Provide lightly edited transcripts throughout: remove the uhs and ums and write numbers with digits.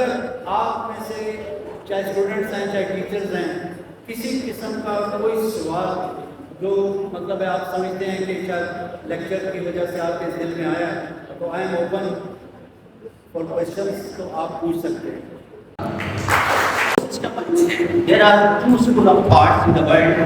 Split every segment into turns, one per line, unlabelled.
آپ میں سے چاہے اسٹوڈنٹس ہیں چاہے ٹیچرز ہیں، کسی قسم کا کوئی سوال جو مطلب ہے آپ سمجھتے ہیں کہ شاید لیکچر کی وجہ سے آپ کے دل میں آیا ہے، تو I am open for questions, تو آپ پوچھ سکتے ہیں۔
There are two schools of thoughts in the world.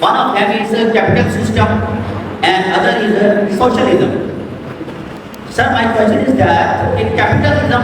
One of them is a capital system and other is a socialism. Sir, my question is that in capitalism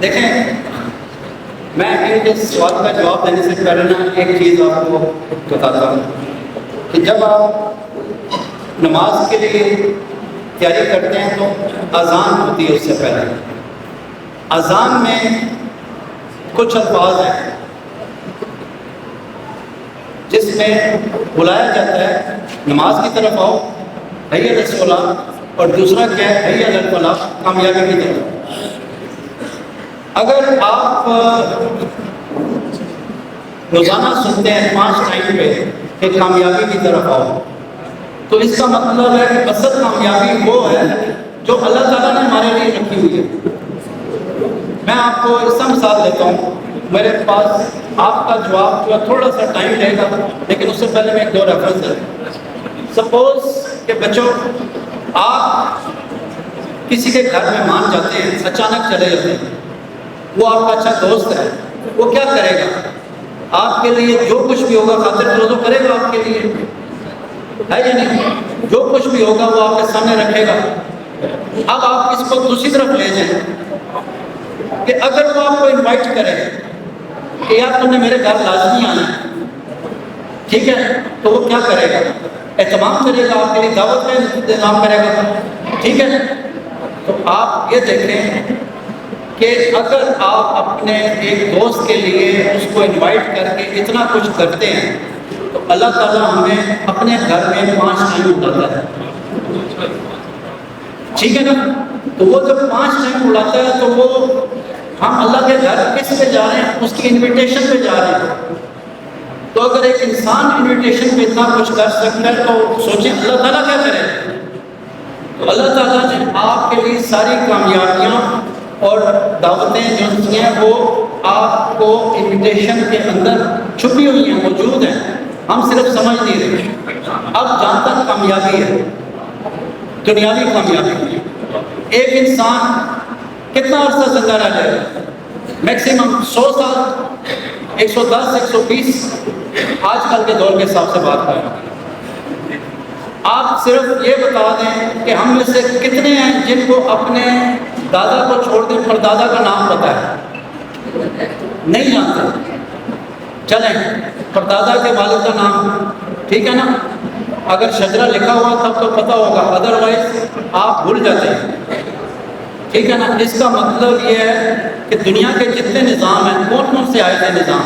دیکھیں، میں اس سوال کا جواب دینے سے پہلے نا ایک چیز آپ کو بتاتا ہوں کہ جب آپ نماز کے لیے تیاری کرتے ہیں تو اذان ہوتی ہے، اس سے پہلے اذان میں کچھ الفاظ ہیں جس میں بلایا جاتا ہے نماز کی طرف آؤ، حی علی الصلاۃ، اور دوسرا کیا ہے، حی علی الفلاح، کامیابی کی طرف۔ اگر آپ روزانہ سنتے ہیں 5 ٹائم پہ کہ کامیابی کی طرف آؤ، تو اس کا مطلب ہے کہ اصل کامیابی وہ ہے جو اللہ تعالیٰ نے ہمارے لیے رکھی ہوئی ہے۔ میں آپ کو اس کا مثال دیتا ہوں، میرے پاس آپ کا جواب جو ہے تھوڑا سا ٹائم لے گا، لیکن اس سے پہلے میں ایک دو ریفرنس ہے۔ سپوز کہ بچوں آپ کسی کے گھر میں مان جاتے ہیں، اچانک چلے جاتے ہیں، وہ آپ کا اچھا دوست ہے، وہ کیا کرے گا؟ آپ کے لیے جو کچھ بھی ہوگا خاطر خواہ کرے گا آپ کے لیے، ہے یا نہیں؟ جو کچھ بھی ہوگا وہ آپ کے سامنے رکھے گا۔ اب آپ اس کو دوسری طرف لے جائیں کہ اگر وہ آپ کو انوائٹ کرے کہ یار تم نے میرے گھر لازمی آنا ہے، ٹھیک ہے، تو وہ کیا کرے گا؟ اہتمام کرے گا، آپ کے لیے دعوت کا انتظام کرے گا، ٹھیک ہے۔ تو آپ یہ دیکھیں کہ اگر آپ اپنے ایک دوست کے لیے اس کو انوائٹ کر کے اتنا کچھ کرتے ہیں تو اللہ تعالیٰ ہمیں اپنے گھر میں 5 ٹائم اڑاتا ہے، ٹھیک ہے نا؟ تو وہ جب 5 ٹائم اڑاتا ہے تو وہ ہم اللہ کے گھر کس پہ جا رہے ہیں؟ اس کی انویٹیشن پہ جا رہے ہیں۔ تو اگر ایک انسان انویٹیشن پہ اتنا کچھ کر سکتا ہے تو سوچیں اللہ تعالیٰ کیا کرے؟ تو اللہ تعالیٰ نے آپ کے لیے ساری کامیابیاں اور دعوتیں جو ہیں وہ آپ کو انویٹیشن کے اندر چھپی ہوئی ہیں، موجود ہیں، ہم صرف سمجھ نہیں رہے۔ اب جہاں تک کامیابی ہے، دنیاوی کامیابی، ایک انسان کتنا عرصہ زندہ رہ جائے گا؟ میکسیمم 100 سال، 110، 120، آج کل کے دور کے حساب سے بات کریں۔ آپ صرف یہ بتا دیں کہ ہم میں سے کتنے ہیں جن کو اپنے دادا کو چھوڑ دیں پر دادا کا نام پتہ ہے؟ نہیں جانتے۔ چلیں پر دادا کے والد کا نام، ٹھیک ہے نا؟ اگر شجرہ لکھا ہوا تب تو پتہ ہوگا، ادروائز آپ بھول جاتے ہیں، ٹھیک ہے نا؟ اس کا مطلب یہ ہے کہ دنیا کے جتنے نظام ہیں کون کون سے آئے تھے نظام؟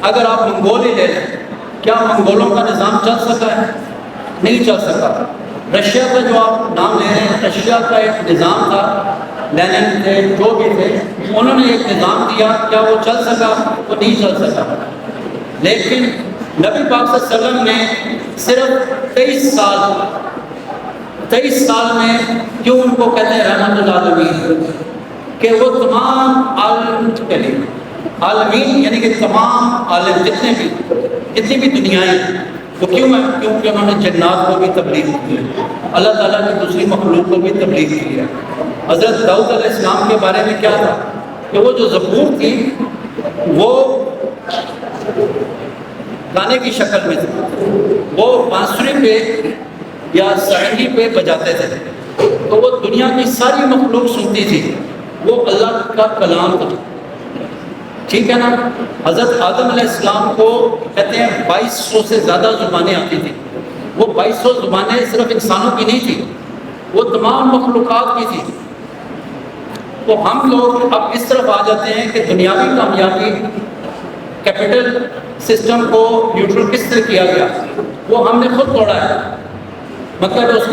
اگر آپ منگول ہی لے لیں، کیا منگولوں کا نظام چل سکا ہے؟ نہیں چل سکا۔ رشیا کا جو آپ نام لے رہے ہیں، رشیا کا ایک نظام تھا، لینن تھے، جو بھی تھے، انہوں نے ایک نظام دیا، کیا وہ چل سکا؟ وہ نہیں چل سکا۔ لیکن نبی پاک صلی اللہ علیہ وسلم نے صرف 23 سال میں، کیوں ان کو کہتے ہیں رحمت العالمین، کہ وہ تمام عالم کے لیے، عالمین یعنی کہ تمام عالم جتنی بھی دنیائیں، وہ کیوں ہے؟ کیونکہ انہوں نے جنات کو بھی تبلیغ کی ہے، اللہ تعالیٰ کی دوسری مخلوق کو بھی تبلیغ کی ہے۔ حضرت داؤد علیہ السلام کے بارے میں کیا تھا کہ وہ جو زبور تھی وہ گانے کی شکل میں تھی، وہ بانسری پہ یا سرنگی پہ بجاتے تھے، تو وہ دنیا کی ساری مخلوق سنتی تھی، وہ اللہ کا کلام تھا، ٹھیک ہے نا؟ حضرت آدم علیہ السلام کو کہتے ہیں 2200 سے زیادہ زبانیں آتی تھیں. وہ 2200 زبانیں صرف انسانوں کی نہیں تھی، وہ تمام مخلوقات کی تھی. تو ہم لوگ اب اس طرف آ جاتے ہیں کہ دنیاوی کامیابی، کیپٹل سسٹم کو نیوٹرل کس طرح کیا گیا، وہ ہم نے خود توڑا ہے. مطلب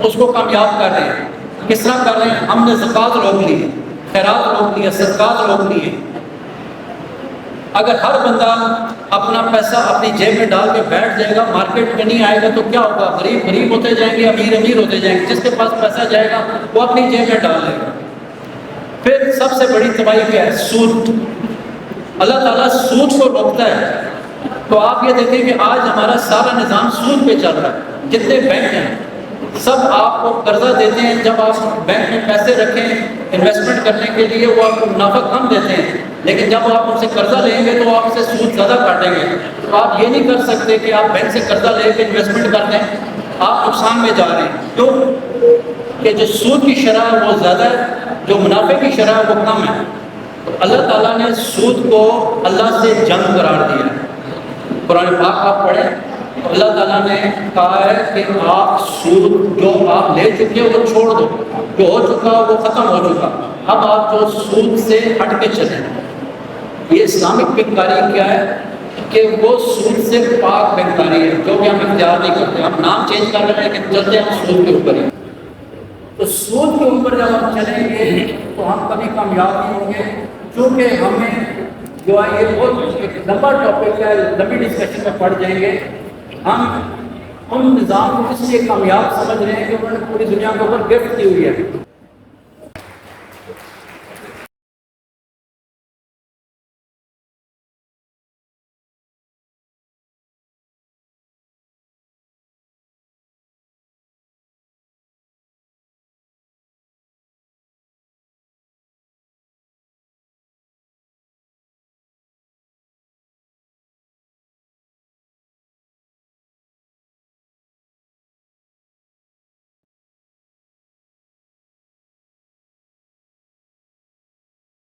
اس کو کامیاب کر رہے ہیں. کس طرح کر رہے ہیں؟ ہم نے زکوٰۃ روک لی ہے، خیرات روک لیا، صدقات روک لیے. اگر ہر بندہ اپنا پیسہ اپنی جیب میں ڈال کے بیٹھ جائے گا، مارکیٹ میں نہیں آئے گا، تو کیا ہوگا؟ غریب غریب ہوتے جائیں گے، امیر امیر ہوتے جائیں گے. جس کے پاس پیسہ جائے گا وہ اپنی جیب میں ڈال لے گا. پھر سب سے بڑی تباہی کیا ہے؟ سود. اللہ تعالیٰ سود کو روکتا ہے. تو آپ یہ دیکھیں کہ آج ہمارا سارا نظام سود پہ چل رہا ہے. جتنے بینک ہیں سب آپ کو قرضہ دیتے ہیں. جب آپ بینک میں پیسے رکھیں انویسٹمنٹ کرنے کے لیے، وہ آپ کو منافع کم دیتے ہیں، لیکن جب آپ ان سے قرضہ لیں گے تو آپ سے سود زیادہ کاٹیں گے. تو آپ یہ نہیں کر سکتے کہ آپ بینک سے قرضہ لے کے انویسٹمنٹ کر دیں، آپ نقصان میں جا رہے ہیں. کیوں؟ کہ جو سود کی شرح ہے وہ زیادہ ہے، جو منافع کی شرح ہے وہ کم ہے. تو اللہ تعالیٰ نے سود کو اللہ سے جنگ قرار دیا ہے. قرآن پاک آپ پڑھیں تو اللہ تعالیٰ نے کہا ہے کہ آپ سود جو آپ لے چکے ہو وہ چھوڑ دو، جو ہو چکا وہ ختم ہو چکا. اب آپ جو سود سے ہٹ کے چلیں. یہ اسلامک بینکاری کیا ہے کہ وہ سود سے پاک بینکاری ہے، جو کہ ہم اختیار نہیں کرتے. ہم نام چینج کر رہے ہیں لیکن چلتے ہم سود کے اوپر ہی. تو سود کے اوپر جب ہم چلیں گے تو ہم کبھی کامیاب نہیں ہوں گے. چونکہ ہمیں جو ہے یہ بہت ایک لمبا ٹاپک ہے، لمبی ڈسکشن میں پڑ جائیں گے. ہم ان نظام کو اس لیے کامیاب سمجھ رہے ہیں کہ انہوں نے پوری دنیا کے اوپر گرفت کی ہوئی ہے.